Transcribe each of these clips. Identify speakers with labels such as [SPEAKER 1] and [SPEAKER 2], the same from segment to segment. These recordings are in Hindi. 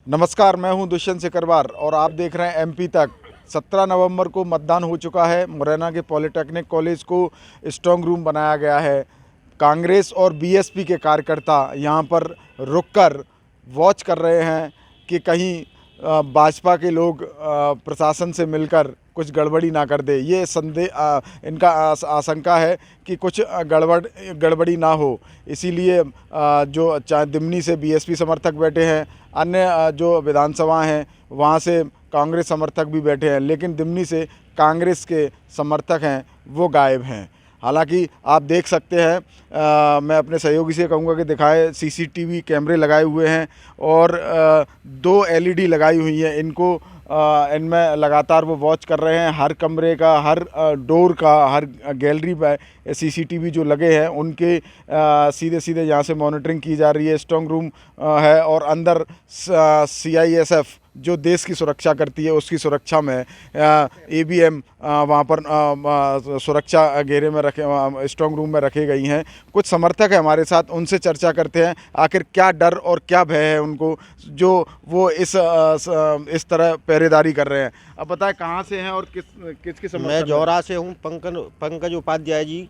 [SPEAKER 1] नमस्कार, मैं हूं दुष्यंत सिकरवार और आप देख रहे हैं एमपी तक। 17 नवंबर को मतदान हो चुका है। मुरैना के पॉलिटेक्निक कॉलेज को स्ट्रांग रूम बनाया गया है। कांग्रेस और बीएसपी के कार्यकर्ता यहां पर रुककर वॉच कर रहे हैं कि कहीं भाजपा के लोग प्रशासन से मिलकर कुछ गड़बड़ी ना कर दे। ये इनका आशंका है कि कुछ गड़बड़ी ना हो। इसीलिए जो चाहे दिमनी से बीएसपी समर्थक बैठे हैं, अन्य जो विधानसभा हैं वहाँ से कांग्रेस समर्थक भी बैठे हैं, लेकिन दिमनी से कांग्रेस के समर्थक हैं वो गायब हैं। हालांकि आप देख सकते हैं, मैं अपने सहयोगी से कहूँगा कि दिखाए, सीसीटीवी कैमरे लगाए हुए हैं और 2 एलईडी लगाई हुई हैं। इनमें लगातार वो वॉच कर रहे हैं। हर कमरे का, हर डोर का, हर गैलरी पर सीसीटीवी जो लगे हैं उनके सीधे सीधे यहाँ से मॉनिटरिंग की जा रही है। स्ट्रांग रूम है और अंदर सीआईएसएफ जो देश की सुरक्षा करती है उसकी सुरक्षा में ईवीएम वहाँ पर सुरक्षा घेरे में रखे, स्ट्रांग रूम में रखे गई हैं। कुछ समर्थक है हमारे साथ, उनसे चर्चा करते हैं आखिर क्या डर और क्या भय है उनको जो वो इस तरह पहरेदारी कर रहे हैं। अब बताएं कहाँ से हैं और किसके समर्थक?
[SPEAKER 2] मैं जौरा से हूँ। पंकज उपाध्याय जी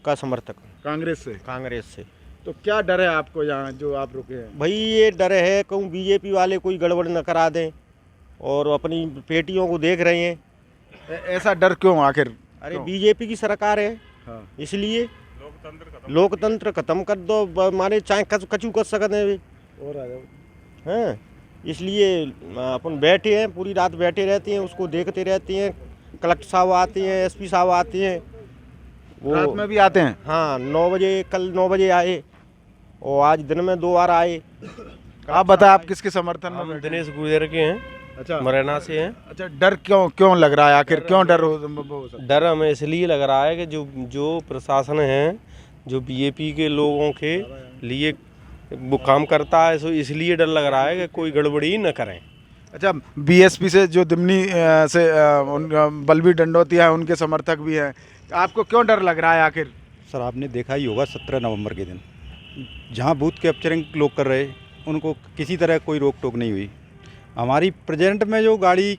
[SPEAKER 2] का समर्थक।
[SPEAKER 1] कांग्रेस से। तो क्या डर है आपको यहाँ जो आप रुके हैं?
[SPEAKER 2] भाई ये डर है कहूँ बीजेपी वाले कोई गड़बड़ न करा दें और अपनी पेटियों को देख रहे हैं।
[SPEAKER 1] ऐसा डर क्यों आखिर?
[SPEAKER 2] अरे बीजेपी की सरकार है। हाँ। इसलिए लोकतंत्र खत्म कर दो, मारे चाहे कचू कर सकते हैं और आ जाओ। हाँ, इसलिए अपन बैठे हैं, पूरी रात बैठे रहते हैं, उसको देखते रहते हैं। कलेक्टर साहब आते हैं, एसपी साहब आते हैं,
[SPEAKER 1] वो रात में भी आते हैं।
[SPEAKER 2] हाँ, 9 बजे, कल 9 बजे आए और आज दिन में 2 बार आए।
[SPEAKER 1] आप बताएं, आप किसके समर्थन में?
[SPEAKER 3] दिनेश गुर्जर के हैं।
[SPEAKER 1] अच्छा,
[SPEAKER 3] मुरैना से हैं।
[SPEAKER 1] अच्छा, डर क्यों लग रहा है आखिर? क्यों डर हो?
[SPEAKER 3] डर हमें इसलिए लग रहा है कि जो प्रशासन है, जो बीजेपी के लोगों के लिए वो काम करता है, सो इसलिए डर लग रहा है कि कोई गड़बड़ी न करें।
[SPEAKER 1] अच्छा, बीएसपी से जो दिमनी से बलबीर डंडौतिया है उनके समर्थक भी हैं। आपको क्यों डर लग रहा है आखिर?
[SPEAKER 4] सर, आपने देखा ही होगा 17 नवंबर के दिन जहां बूथ कैप्चरिंग लोग कर रहे, उनको किसी तरह कोई रोक टोक नहीं हुई। हमारी प्रेजेंट में जो गाड़ी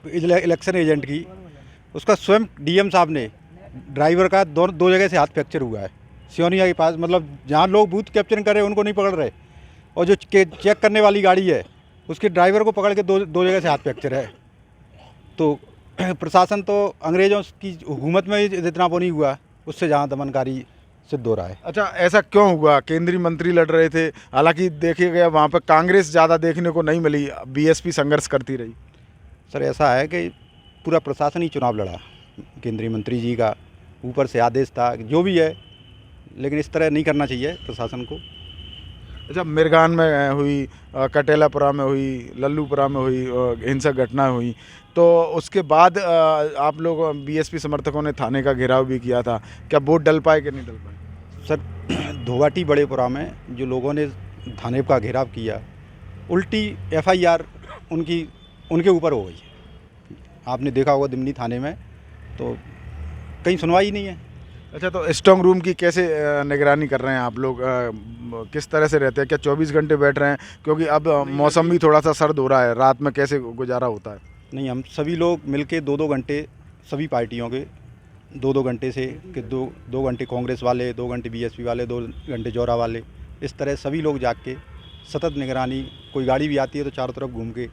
[SPEAKER 4] इलेक्शन एजेंट की, उसका स्वयं डीएम साहब ने ड्राइवर का दो जगह से हाथ फ्रैक्चर हुआ है। सियोनिया के पास, मतलब जहां लोग बूथ कैप्चरिंग कर रहे हैं उनको नहीं पकड़ रहे, और जो चेक करने वाली गाड़ी है उसके ड्राइवर को पकड़ के दो जगह से हाथ फ्रैक्चर है। तो प्रशासन तो अंग्रेज़ों की हुकूमत में जितना वो नहीं हुआ, उससे जहाँ दमनकारी सिद्ध हो रहा है।
[SPEAKER 1] अच्छा, ऐसा क्यों हुआ? केंद्रीय मंत्री लड़ रहे थे, हालांकि देखिए गया वहाँ पर कांग्रेस ज़्यादा देखने को नहीं मिली, बीएसपी संघर्ष करती रही।
[SPEAKER 4] सर, ऐसा है कि पूरा प्रशासन ही चुनाव लड़ा। केंद्रीय मंत्री जी का ऊपर से आदेश था, जो भी है, लेकिन इस तरह नहीं करना चाहिए प्रशासन को।
[SPEAKER 1] अच्छा, मिर्गान में हुई, कटेलापुरा में हुई, लल्लूपुरा में हुई हिंसक घटना हुई, तो उसके बाद आप लोग बीएसपी समर्थकों ने थाने का घेराव भी किया था। क्या वोट डल पाए कि नहीं डल पाए?
[SPEAKER 4] सर, धोघाटी बड़ेपुरा में जो लोगों ने थाने का घेराव किया, उल्टी एफआईआर उनके ऊपर हो गई। आपने देखा होगा दिमनी थाने में, तो कहीं सुनवाई नहीं है।
[SPEAKER 1] अच्छा, तो स्ट्रांग रूम की कैसे निगरानी कर रहे हैं आप लोग? किस तरह से रहते हैं? क्या 24 घंटे बैठ रहे हैं? क्योंकि अब मौसम भी थोड़ा सा सर्द हो रहा है, रात में कैसे गुजारा होता है?
[SPEAKER 4] नहीं, हम सभी लोग मिलके 2-2 घंटे, सभी पार्टियों के 2-2 घंटे से कि 2 घंटे कांग्रेस वाले, 2 घंटे बीएसपी वाले, 2 घंटे जौरा वाले, इस तरह सभी लोग जाग के सतत निगरानी। कोई गाड़ी भी आती है तो चारों तरफ घूम के।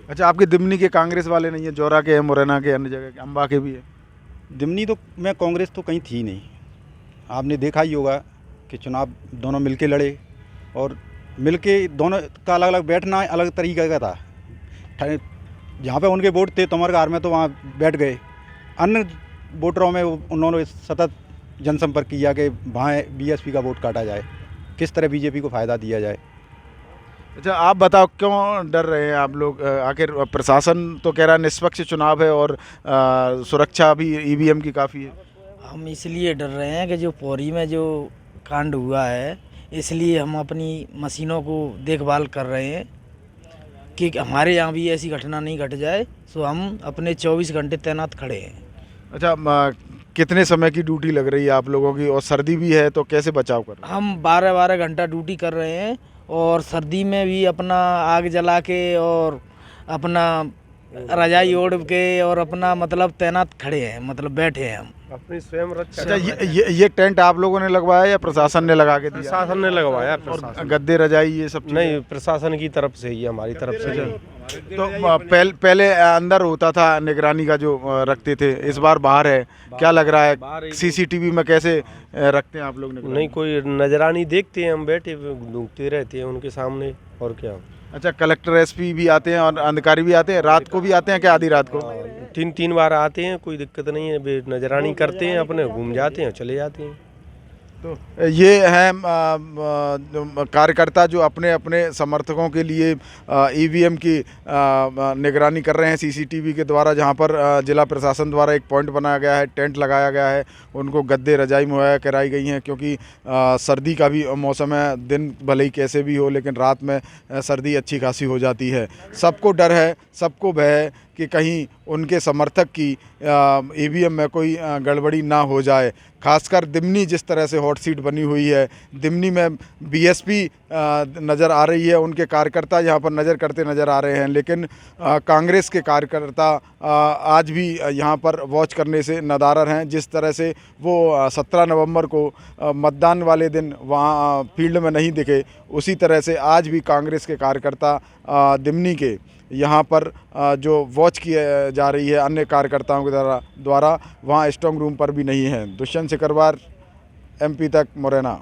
[SPEAKER 1] अच्छा, आपके दिमनी के कांग्रेस वाले नहीं है? जौरा के, मुरैना के, अन्य जगह के, अम्बा के भी है?
[SPEAKER 4] दिमनी तो में कांग्रेस तो कहीं थी नहीं। आपने देखा ही होगा कि चुनाव दोनों मिलके लड़े, और मिलके दोनों का अलग अलग बैठना अलग तरीके का था। जहाँ पे उनके वोट थे तमरगार में, तो वहाँ बैठ गए। अन्य वोटरों में उन्होंने सतत जनसंपर्क किया कि वहाँ बीएसपी का वोट काटा जाए, किस तरह बीजेपी को फ़ायदा दिया जाए।
[SPEAKER 1] अच्छा, आप बताओ क्यों डर रहे हैं आप लोग? आखिर प्रशासन तो कह रहा है निष्पक्ष चुनाव है और सुरक्षा भी ईवीएम की काफ़ी है।
[SPEAKER 5] हम इसलिए डर रहे हैं कि जो पौरी में जो कांड हुआ है, इसलिए हम अपनी मशीनों को देखभाल कर रहे हैं कि हमारे यहाँ भी ऐसी घटना नहीं घट जाए। सो हम अपने 24 घंटे तैनात खड़े हैं।
[SPEAKER 1] अच्छा, कितने समय की ड्यूटी लग रही है आप लोगों की? और सर्दी भी है तो कैसे बचाव कर रहे हैं?
[SPEAKER 5] हम 12-12 घंटा ड्यूटी कर रहे हैं और सर्दी में भी अपना आग जला के और अपना रजाई ओढ़ के और अपना मतलब तैनात खड़े हैं, मतलब बैठे हैं हम।
[SPEAKER 3] अपनी स्वयं रक्षा
[SPEAKER 1] अच्छा, ये टेंट आप लोगों ने लगवाया या प्रशासन ने लगा के दिया?
[SPEAKER 3] प्रशासन ने लगवाया।
[SPEAKER 1] और गद्दे रजाई ये सब चीजें?
[SPEAKER 3] नहीं, प्रशासन की तरफ से ही, हमारी तरफ से नहीं।
[SPEAKER 1] तो पहले अंदर होता था निगरानी का जो रखते थे, इस बार बाहर है, क्या लग रहा है? सीसीटीवी में कैसे रखते हैं आप लोग निगरानी?
[SPEAKER 3] नहीं, कोई नजरानी देखते हैं, हम बैठे ढूंढते रहते हैं उनके सामने, और क्या।
[SPEAKER 1] अच्छा, कलेक्टर एसपी भी आते हैं और अधिकारी भी आते हैं, रात को भी आते हैं क्या? आधी रात को?
[SPEAKER 3] 3 बार आते हैं, कोई दिक्कत नहीं है, वे नजरानी करते हैं, अपने घूम जाते हैं, चले जाते हैं।
[SPEAKER 1] तो ये हैं कार्यकर्ता जो अपने अपने समर्थकों के लिए ईवीएम की निगरानी कर रहे हैं सीसीटीवी के द्वारा, जहां पर जिला प्रशासन द्वारा एक पॉइंट बनाया गया है, टेंट लगाया गया है, उनको गद्दे रजाई मुहैया कराई गई हैं, क्योंकि सर्दी का भी मौसम है, दिन भले ही कैसे भी हो लेकिन रात में सर्दी अच्छी खासी हो जाती है। सबको डर है, सबको भय है कि कहीं उनके समर्थक की ईवीएम में कोई गड़बड़ी ना हो जाए। खासकर दिमनी जिस तरह से हॉट सीट बनी हुई है, दिमनी में बीएसपी नज़र आ रही है, उनके कार्यकर्ता यहाँ पर नज़र करते नज़र आ रहे हैं, लेकिन कांग्रेस के कार्यकर्ता आज भी यहाँ पर वॉच करने से नदारद हैं। जिस तरह से वो 17 नवंबर को मतदान वाले दिन वहाँ फील्ड में नहीं दिखे, उसी तरह से आज भी कांग्रेस के कार्यकर्ता दिमनी के यहाँ पर जो वॉच की जा रही है अन्य कार्यकर्ताओं के द्वारा वहाँ स्ट्रांग रूम पर भी नहीं है। दुष्यंत सिकरवार, MP तक, मुरैना।